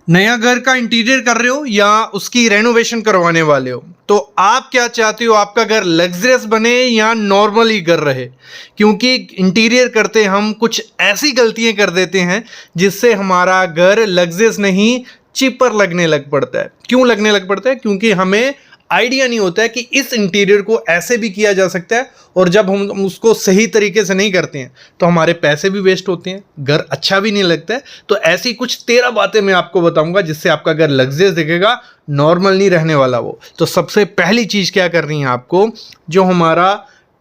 नया घर का इंटीरियर कर रहे हो या उसकी रेनोवेशन करवाने वाले हो, तो आप क्या चाहते हो, आपका घर लग्जरियस बने या नॉर्मल ही घर रहे। क्योंकि इंटीरियर करते हम कुछ ऐसी गलतियां कर देते हैं जिससे हमारा घर लग्जरियस नहीं चिपर लगने लग पड़ता है। क्यों लगने लग पड़ता है? क्योंकि हमें आइडिया नहीं होता है कि इस इंटीरियर को ऐसे भी किया जा सकता है, और जब हम उसको सही तरीके से नहीं करते हैं तो हमारे पैसे भी वेस्ट होते हैं, घर अच्छा भी नहीं लगता है। तो ऐसी कुछ 13 बातें मैं आपको बताऊंगा जिससे आपका घर लग्जरियस दिखेगा, नॉर्मल नहीं रहने वाला वो। तो सबसे पहली चीज़ क्या करनी है आपको, जो हमारा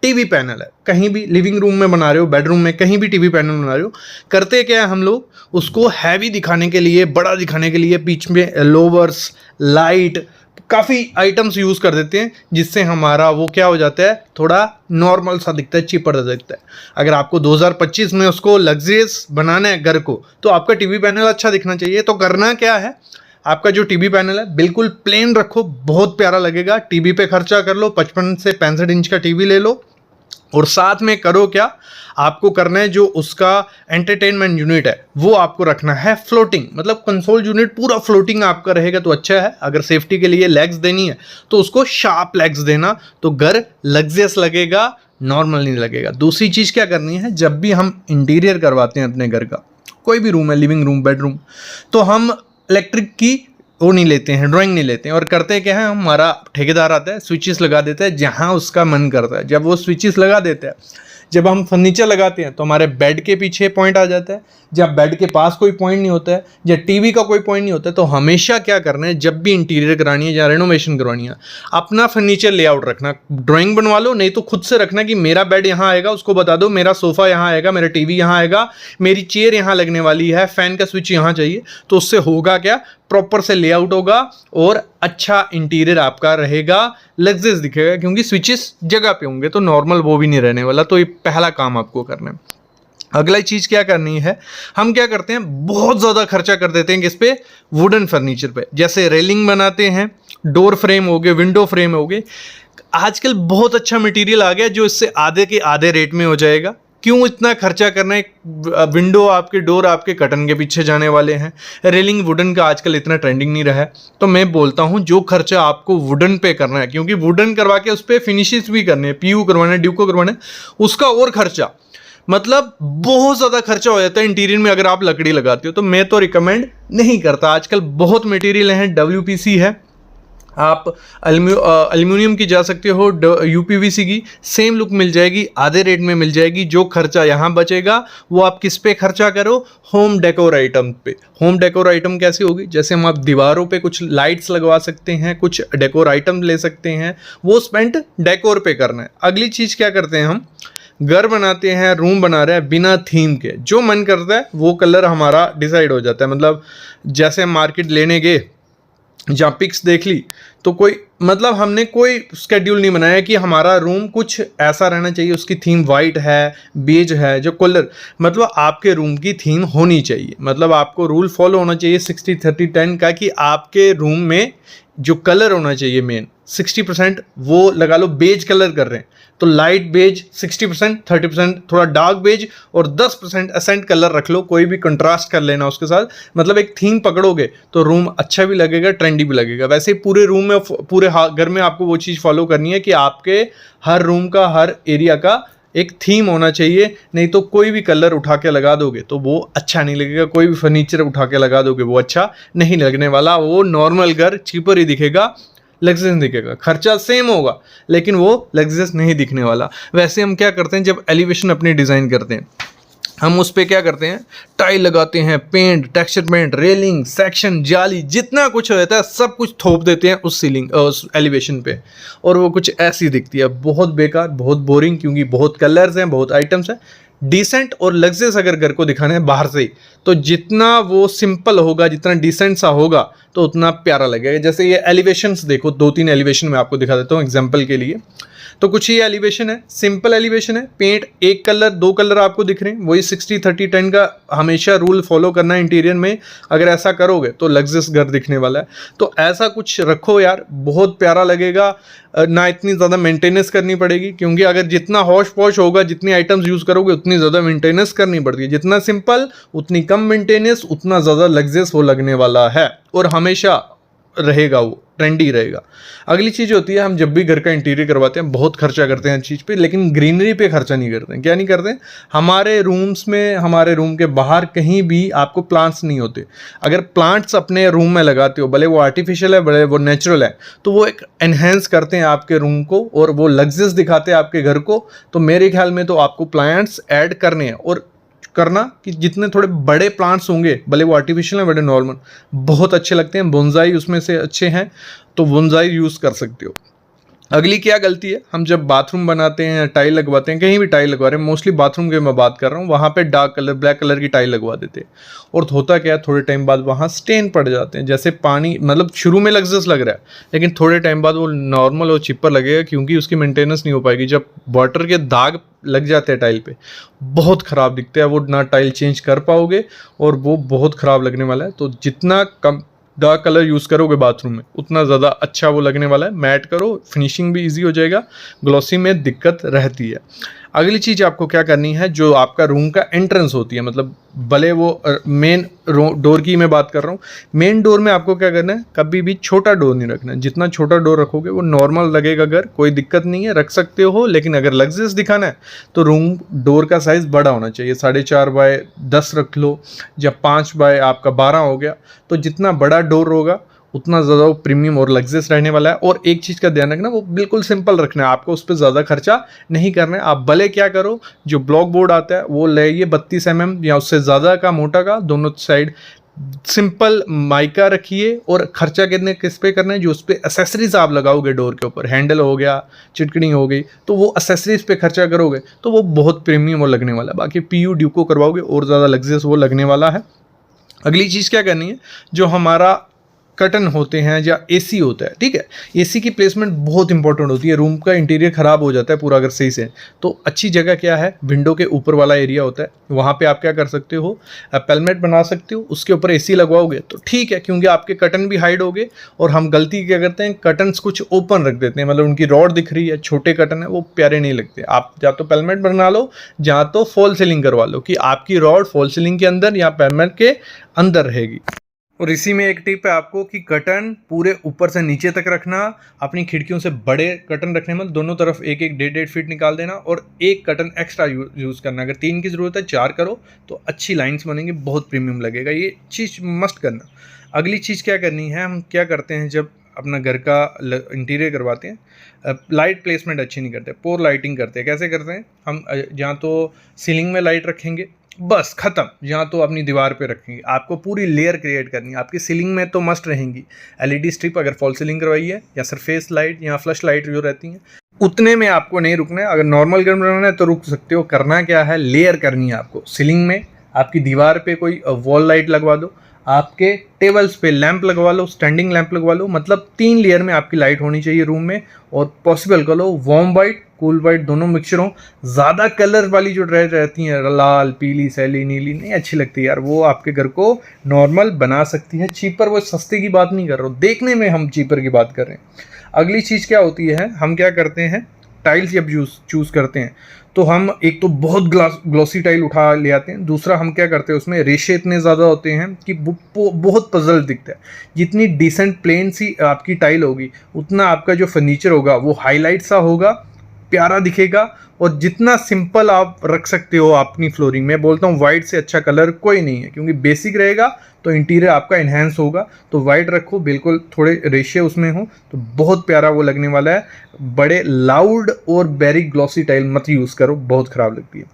टीवी पैनल है, कहीं भी लिविंग रूम में बना रहे हो, बेडरूम में, कहीं भी टीवी पैनल बना रहे हो, करते क्या है हम लोग, उसको हैवी दिखाने के लिए, बड़ा दिखाने के लिए बीच में लोवर्स, लाइट, काफ़ी आइटम्स यूज़ कर देते हैं जिससे हमारा वो क्या हो जाता है, थोड़ा नॉर्मल सा दिखता है, चीपर दिखता है। अगर आपको 2025 में उसको लग्जरियस बनाना है घर को, तो आपका टीवी पैनल अच्छा दिखना चाहिए। तो करना क्या है, आपका जो टीवी पैनल है बिल्कुल प्लेन रखो, बहुत प्यारा लगेगा। टीवी पे खर्चा कर लो, 55 से 65 इंच का टीवी ले लो, और साथ में करो क्या, आपको करना है जो उसका एंटरटेनमेंट यूनिट है वो आपको रखना है फ्लोटिंग। मतलब कंसोल यूनिट पूरा फ्लोटिंग आपका रहेगा तो अच्छा है। अगर सेफ्टी के लिए लेग्स देनी है तो उसको शार्प लेग्स देना, तो घर लग्जरियस लगेगा, नॉर्मल नहीं लगेगा। दूसरी चीज़ क्या करनी है, जब भी हम इंटीरियर करवाते हैं अपने घर का, कोई भी रूम है, लिविंग रूम, बेडरूम, तो हम इलेक्ट्रिक की वो नहीं लेते हैं, ड्राइंग नहीं लेते हैं, और करते क्या है, हमारा ठेकेदार आता है, स्विचेस लगा देता है जहाँ उसका मन करता है। जब वो स्विचेस लगा देता है, जब हम फर्नीचर लगाते हैं तो हमारे बेड के पीछे पॉइंट आ जाता है, जब बेड के पास कोई पॉइंट नहीं होता है, या टीवी का कोई पॉइंट नहीं होता है। तो हमेशा क्या करना है, जब भी इंटीरियर करानी है या रेनोवेशन करवानी है, अपना फर्नीचर लेआउट रखना। ड्राइंग बनवा लो, नहीं तो खुद से रखना कि मेरा बेड यहाँ आएगा, उसको बता दो मेरा सोफ़ा यहाँ आएगा, मेरा टीवी यहाँ आएगा, मेरी चेयर यहाँ लगने वाली है, फ़ैन का स्विच यहाँ चाहिए। तो उससे होगा क्या, प्रॉपर से लेआउट होगा और अच्छा इंटीरियर आपका रहेगा, लग्जरियस दिखेगा, क्योंकि स्विचेस जगह पे होंगे तो नॉर्मल वो भी नहीं रहने वाला। तो ये पहला काम आपको करना है। अगला चीज़ क्या करनी है, हम क्या करते हैं, बहुत ज़्यादा खर्चा कर देते हैं किस पे, वुडन फर्नीचर पे। जैसे रेलिंग बनाते हैं, डोर फ्रेम हो गए, विंडो फ्रेम हो गए। आजकल बहुत अच्छा मटेरियल आ गया जो इससे आधे के आधे रेट में हो जाएगा। क्यों इतना खर्चा करना है, विंडो आपके, डोर आपके कर्टन के पीछे जाने वाले हैं। रेलिंग वुडन का आजकल इतना ट्रेंडिंग नहीं रहा है। तो मैं बोलता हूं जो खर्चा आपको वुडन पे करना है, क्योंकि वुडन करवा के उस पर फिनिशेस भी करने हैं, पीयू करवाना है, ड्यूको करवाना है, उसका और खर्चा, मतलब बहुत ज़्यादा खर्चा हो जाता है इंटीरियर में अगर आप लकड़ी लगाते हो। तो मैं तो रिकमेंड नहीं करता। आजकल बहुत मटेरियल हैं, WPC है, आप एल्यूमिनियम की जा सकते हो, UPVC की सेम लुक मिल जाएगी, आधे रेट में मिल जाएगी। जो खर्चा यहाँ बचेगा वो आप किस पे खर्चा करो, होम डेकोर आइटम पे। होम डेकोर आइटम कैसे होगी, जैसे हम आप दीवारों पे कुछ लाइट्स लगवा सकते हैं, कुछ डेकोर आइटम ले सकते हैं, वो स्पेंड डेकोर पे करना है। अगली चीज़ क्या करते हैं, हम घर बनाते हैं, रूम बना रहे हैं, बिना थीम के जो मन करता है वो कलर हमारा डिसाइड हो जाता है। मतलब जैसे हम मार्केट लेने गए, जहाँ पिक्स देख ली, तो कोई मतलब हमने कोई स्केड्यूल नहीं बनाया कि हमारा रूम कुछ ऐसा रहना चाहिए, उसकी थीम वाइट है, बेज है, जो कलर, मतलब आपके रूम की थीम होनी चाहिए। मतलब आपको रूल फॉलो होना चाहिए 60-30-10 का, कि आपके रूम में जो कलर होना चाहिए मेन 60% वो लगा लो, बेज कलर कर रहे हैं तो लाइट बेज 60%, 30% थोड़ा डार्क बेज, और 10% एसेंट कलर रख लो, कोई भी कंट्रास्ट कर लेना उसके साथ। मतलब एक थीम पकड़ोगे तो रूम अच्छा भी लगेगा, ट्रेंडी भी लगेगा। वैसे ही पूरे रूम में, पूरे घर में आपको वो चीज़ फॉलो करनी है कि आपके हर रूम का, हर एरिया का एक थीम होना चाहिए। नहीं तो कोई भी कलर उठा के लगा दोगे तो वो अच्छा नहीं लगेगा, कोई भी फर्नीचर उठा के लगा दोगे वो अच्छा नहीं लगने वाला। वो नॉर्मल घर चीपर ही दिखेगा, लग्जरियस दिखेगा, खर्चा सेम होगा लेकिन वो लग्जरियस नहीं दिखने वाला। वैसे हम क्या करते हैं, जब एलिवेशन अपनी डिज़ाइन करते हैं, हम उस पर क्या करते हैं, टाइल लगाते हैं, paint, texture paint, railing, section, जाली, जितना कुछ होता है सब कुछ थोप देते हैं उस सीलिंग, उस एलिवेशन पे, और वो कुछ ऐसी दिखती है, बहुत बेकार, बहुत बोरिंग, क्योंकि बहुत कलर्स हैं, बहुत आइटम्स हैं। डिसेंट और लग्जरियस अगर घर को दिखाना है बाहर से ही, तो जितना वो सिंपल होगा, जितना डिसेंट सा होगा तो उतना प्यारा लगेगा। जैसे ये एलिवेशंस देखो, 2-3 एलिवेशन मैं आपको दिखा देता हूँ एग्जांपल के लिए। तो कुछ ये एलिवेशन है, सिंपल एलिवेशन है। पेंट एक कलर, दो कलर आपको दिख रहे हैं, वही 60-30-10 का हमेशा रूल फॉलो करना है इंटीरियर में। अगर ऐसा करोगे तो लग्जरियस घर दिखने वाला है। तो ऐसा कुछ रखो यार, बहुत प्यारा लगेगा। ना इतनी ज़्यादा मेंटेनेंस करनी पड़ेगी, क्योंकि अगर जितना हौश पौश होगा, जितनी आइटम्स यूज़ करोगे, उतनी ज़्यादा मेंटेनेंस करनी पड़ती है। जितना सिंपल उतनी कम मेंटेनेंस, उतना ज़्यादा लग्जरियस वो लगने वाला है और हमेशा रहेगा, वो ट्रेंडी रहेगा। अगली चीज़ होती है, हम जब भी घर का इंटीरियर करवाते हैं बहुत खर्चा करते हैं चीज़ पे, लेकिन ग्रीनरी पे खर्चा नहीं करते हैं। क्या नहीं करते? हमारे रूम्स में, हमारे रूम के बाहर कहीं भी आपको प्लांट्स नहीं होते। अगर प्लांट्स अपने रूम में लगाते हो, भले वो आर्टिफिशियल है, भले वो नेचुरल है, तो वो एक एनहेंस करते हैं आपके रूम को और वो लग्जरियस दिखाते हैं आपके घर को। तो मेरे ख्याल में तो आपको प्लांट्स ऐड करने हैं और करना कि जितने थोड़े बड़े प्लांट्स होंगे, भले वो आर्टिफिशियल हैं, बड़े नॉर्मल, बहुत अच्छे लगते हैं। बोनसाई उसमें से अच्छे हैं, तो बोनसाई यूज़ कर सकते हो। अगली क्या गलती है, हम जब बाथरूम बनाते हैं, टाइल लगवाते हैं, कहीं भी टाइल लगवा रहे हैं, मोस्टली बाथरूम की मैं बात कर रहा हूँ, वहाँ पे डार्क कलर, ब्लैक कलर की टाइल लगवा देते हैं। और होता क्या है, थोड़े टाइम बाद वहाँ स्टेन पड़ जाते हैं। जैसे पानी, मतलब शुरू में लग्जरियस लग रहा है, लेकिन थोड़े टाइम बाद वो नॉर्मल और चिपर लगेगा, क्योंकि उसकी मेंटेनेंस नहीं हो पाएगी। जब वाटर के दाग लग जाते हैं टाइल पे, बहुत ख़राब दिखते हैं वो, ना टाइल चेंज कर पाओगे और वो बहुत ख़राब लगने वाला है। तो जितना कम डार्क कलर यूज़ करोगे बाथरूम में, उतना ज़्यादा अच्छा वो लगने वाला है। मैट करो, फिनिशिंग भी इजी हो जाएगा, ग्लॉसी में दिक्कत रहती है। अगली चीज़ आपको क्या करनी है, जो आपका रूम का एंट्रेंस होती है, मतलब भले वो मेन डोर की मैं बात कर रहा हूँ, मेन डोर में आपको क्या करना है, कभी भी छोटा डोर नहीं रखना है। जितना छोटा डोर रखोगे वो नॉर्मल लगेगा घर, कोई दिक्कत नहीं है, रख सकते हो। लेकिन अगर लग्जरियस दिखाना है तो रूम डोर का साइज़ बड़ा होना चाहिए। 4.5 बाय 10 रख लो, या 5 बाय आपका 12 हो गया। तो जितना बड़ा डोर होगा उतना ज़्यादा वो प्रीमियम और लग्जरियस रहने वाला है। और एक चीज़ का ध्यान रखना, वो बिल्कुल सिंपल रखना है, आपको उस पर ज़्यादा खर्चा नहीं करना है। आप भले क्या करो, जो ब्लॉक बोर्ड आता है वो लाइए 32 mm या उससे ज़्यादा का मोटा का, दोनों साइड सिंपल माइका रखिए। और खर्चा कितने किस पे करना है, जो उस पर एसेसरीज आप लगाओगे डोर के ऊपर, हैंडल हो गया, चिटकनी हो गई, तो वो एसेसरीज पे खर्चा करोगे तो वो बहुत प्रीमियम वो लगने वाला है। बाकी PU ड्यूको करवाओगे और ज़्यादा लग्जरियस वो लगने वाला है। अगली चीज़ क्या करनी है, जो हमारा कर्टन होते हैं या AC होता है, ठीक है, AC की प्लेसमेंट बहुत इंपॉर्टेंट होती है। रूम का इंटीरियर ख़राब हो जाता है पूरा अगर सही से। तो अच्छी जगह क्या है, विंडो के ऊपर वाला एरिया होता है, वहाँ पे आप क्या कर सकते हो, पेलमेट बना सकते हो, उसके ऊपर AC लगवाओगे तो ठीक है, क्योंकि आपके कर्टन भी हाइड होगे। और हम गलती क्या करते हैं, कर्टन्स कुछ ओपन रख देते हैं, मतलब उनकी रॉड दिख रही है, छोटे कर्टन है, वो प्यारे नहीं लगते। आप या तो पेलमेट बना लो, या तो फॉल सीलिंग करवा लो, कि आपकी रॉड फॉल सीलिंग के अंदर या पेलमेट के अंदर रहेगी। और इसी में एक टिप है आपको कि कर्टन पूरे ऊपर से नीचे तक रखना, अपनी खिड़कियों से बड़े कर्टन रखने में दोनों तरफ 1-1, 1.5 फीट निकाल देना, और एक कर्टन एक्स्ट्रा यूज़ करना। अगर 3 की ज़रूरत है 4 करो, तो अच्छी लाइंस बनेंगी, बहुत प्रीमियम लगेगा। ये चीज़ मस्ट करना। अगली चीज़ क्या करनी है, हम क्या करते हैं जब अपना घर का इंटीरियर करवाते हैं, लाइट प्लेसमेंट अच्छी नहीं करते, पोर लाइटिंग करते हैं। कैसे करते हैं, हम जहाँ तो सीलिंग में लाइट रखेंगे, बस ख़त्म, यहाँ तो अपनी दीवार पे रखेंगे। आपको पूरी लेयर क्रिएट करनी है। आपकी सीलिंग में तो मस्ट रहेंगी LED स्ट्रिप, अगर फॉल सीलिंग करवाई है, या सरफेस लाइट या फ्लश लाइट जो रहती हैं, उतने में आपको नहीं रुकना है। अगर नॉर्मल घर बनाना है तो रुक सकते हो। करना क्या है, लेयर करनी है आपको। सीलिंग में आपकी दीवार पे कोई वॉल लाइट लगवा दो, आपके टेबल्स पे लैंप लगवा लो, स्टैंडिंग लैंप लगवा लो, मतलब 3 लेयर में आपकी लाइट होनी चाहिए रूम में। और पॉसिबल करो वार्म वाइट, कूल वाइट दोनों मिक्सचर हो। ज़्यादा कलर वाली जो ड्रेस रहती हैं, लाल, पीली, सैली, नीली, नहीं अच्छी लगती यार, वो आपके घर को नॉर्मल बना सकती है। चीपर, वो सस्ते की बात नहीं कर रहा हूँ, देखने में हम चीपर की बात कर रहे हैं। अगली चीज़ क्या होती है, हम क्या करते हैं, टाइल्स जब चूज़ करते हैं तो हम एक तो बहुत ग्लॉसी टाइल उठा ले आते हैं। दूसरा हम क्या करते हैं, उसमें रेशे इतने ज़्यादा होते हैं कि बहुत पजल दिखता है। जितनी डिसेंट प्लेन सी आपकी टाइल होगी, उतना आपका जो फर्नीचर होगा वो हाईलाइट सा होगा, प्यारा दिखेगा। और जितना सिंपल आप रख सकते हो अपनी फ्लोरिंग में, बोलता हूँ वाइट से अच्छा कलर कोई नहीं है, क्योंकि बेसिक रहेगा तो इंटीरियर आपका इन्हेंस होगा। तो वाइट रखो, बिल्कुल थोड़े रेशे उसमें हो, तो बहुत प्यारा वो लगने वाला है। बड़े लाउड और वेरी ग्लॉसी टाइल मत यूज़ करो, बहुत ख़राब लगती है।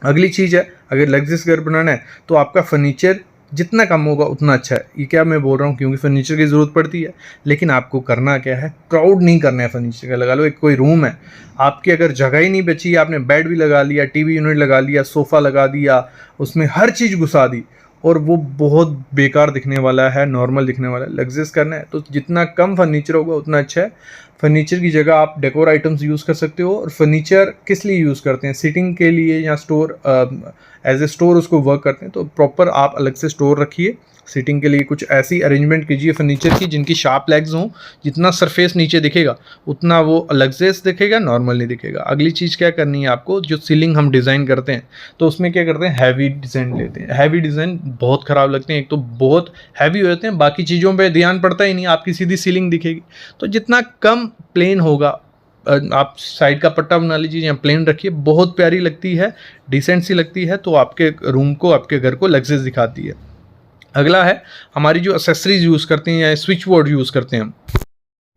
अगली चीज़ है, अगर लग्जरियस घर बनाना है तो आपका फर्नीचर जितना कम होगा उतना अच्छा है। ये क्या मैं बोल रहा हूँ, क्योंकि फर्नीचर की ज़रूरत पड़ती है, लेकिन आपको करना क्या है, क्राउड नहीं करना है फर्नीचर का। लगा लो एक कोई रूम है आपकी, अगर जगह ही नहीं बची, आपने बेड भी लगा लिया, TV यूनिट लगा लिया, सोफ़ा लगा दिया, उसमें हर चीज़ घुसा दी, और वो बहुत बेकार दिखने वाला है, नॉर्मल दिखने वाला है। लग्जरियस करना है तो जितना कम फर्नीचर होगा उतना अच्छा है। फर्नीचर की जगह आप डेकोर आइटम्स यूज़ कर सकते हो। और फर्नीचर किस लिए यूज़ करते हैं, सिटिंग के लिए या स्टोर एज ए स्टोर उसको वर्क करते हैं, तो प्रॉपर आप अलग से स्टोर रखिए। सिटिंग के लिए कुछ ऐसी अरेंजमेंट कीजिए फर्नीचर की जिनकी शार्प लेग्स हों, जितना सरफेस नीचे दिखेगा उतना वो लग्जरियस दिखेगा, नॉर्मल नहीं दिखेगा। अगली चीज़ क्या करनी है आपको, जो सीलिंग हम डिज़ाइन करते हैं तो उसमें क्या करते हैं, हैवी डिज़ाइन लेते हैं। हैवी डिज़ाइन बहुत ख़राब लगते हैं, एक तो बहुत हैवी होते हैं, बाकी चीज़ों पर ध्यान पड़ता ही नहीं, आपकी सीधी सीलिंग दिखेगी। तो जितना कम प्लेन होगा, आप साइड का पट्टा बना लीजिए या प्लेन रखिए, बहुत प्यारी लगती है, डिसेंट सी लगती है, तो आपके रूम को, आपके घर को लग्जरियस दिखाती है। अगला है हमारी जो एक्सेसरीज यूज़ करते हैं या स्विच बोर्ड यूज़ करते हैं हम,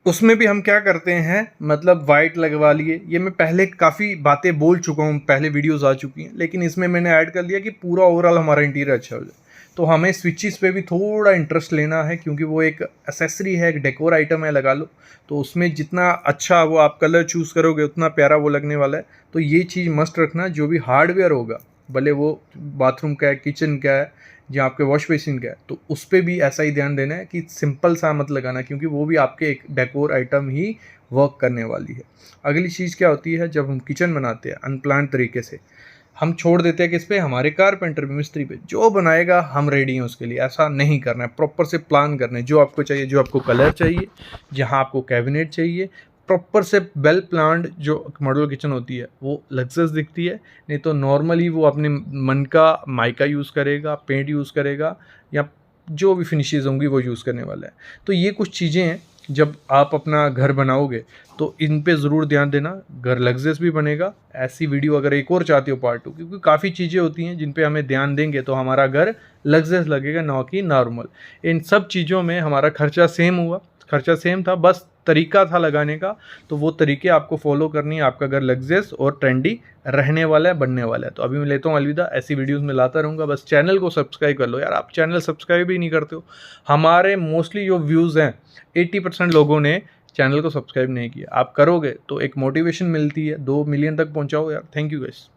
उसमें भी हम क्या करते हैं, मतलब वाइट लगवा लिए। ये मैं पहले काफ़ी बातें बोल चुका हूँ, पहले वीडियोस आ चुकी हैं, लेकिन इसमें मैंने ऐड कर लिया कि पूरा ओवरऑल हमारा इंटीरियर अच्छा हो जाए। तो हमें स्विचेस पे भी थोड़ा इंटरेस्ट लेना है, क्योंकि वो एक एसेसरी है, एक डेकोर आइटम है, लगा लो। तो उसमें जितना अच्छा वो आप कलर चूज़ करोगे उतना प्यारा वो लगने वाला है। तो ये चीज़ मस्ट रखना, जो भी हार्डवेयर होगा, भले वो बाथरूम का है, किचन का है, या आपके वॉश बेसिन का है, तो उस पर भी ऐसा ही ध्यान देना है कि सिंपल सा मत लगाना, क्योंकि वो भी आपके एक डेकोर आइटम ही वर्क करने वाली है। अगली चीज़ क्या होती है, जब हम किचन बनाते हैं अनप्लान्ड तरीके से, हम छोड़ देते हैं किस पे, हमारे कारपेंटर पे, मिस्त्री पे, जो बनाएगा हम रेडी हैं उसके लिए। ऐसा नहीं करना है, प्रॉपर से प्लान करना है, जो आपको चाहिए, जो आपको कलर चाहिए, जहाँ आपको कैबिनेट चाहिए, प्रॉपर से वेल प्लान्ड जो मॉडल किचन होती है वो लग्जरियस दिखती है। नहीं तो नॉर्मली वो अपने मन का माइका यूज़ करेगा, पेंट यूज़ करेगा, या जो भी फिनिशेस होंगी वो यूज़ करने वाला है। तो ये कुछ चीज़ें हैं, जब आप अपना घर बनाओगे तो इन पे ज़रूर ध्यान देना, घर लग्जरियस भी बनेगा। ऐसी वीडियो अगर एक और चाहते हो पार्ट 2, क्योंकि काफ़ी चीज़ें होती हैं जिन पे हमें ध्यान देंगे तो हमारा घर लग्जरियस लगेगा, ना कि नॉर्मल। इन सब चीज़ों में हमारा खर्चा सेम हुआ, खर्चा सेम था, बस तरीका था लगाने का। तो वो तरीके आपको फॉलो करनी है, आपका घर लग्जरियस और ट्रेंडी रहने वाला है, बनने वाला है। तो अभी मैं लेता हूँ अलविदा, ऐसी वीडियोस में लाता रहूँगा। बस चैनल को सब्सक्राइब कर लो यार, आप चैनल सब्सक्राइब ही नहीं करते हो। हमारे मोस्टली जो व्यूज़ हैं 80% लोगों ने चैनल को सब्सक्राइब नहीं किया। आप करोगे तो एक मोटिवेशन मिलती है, 2 मिलियन तक पहुँचाओ यार। Thank you guys.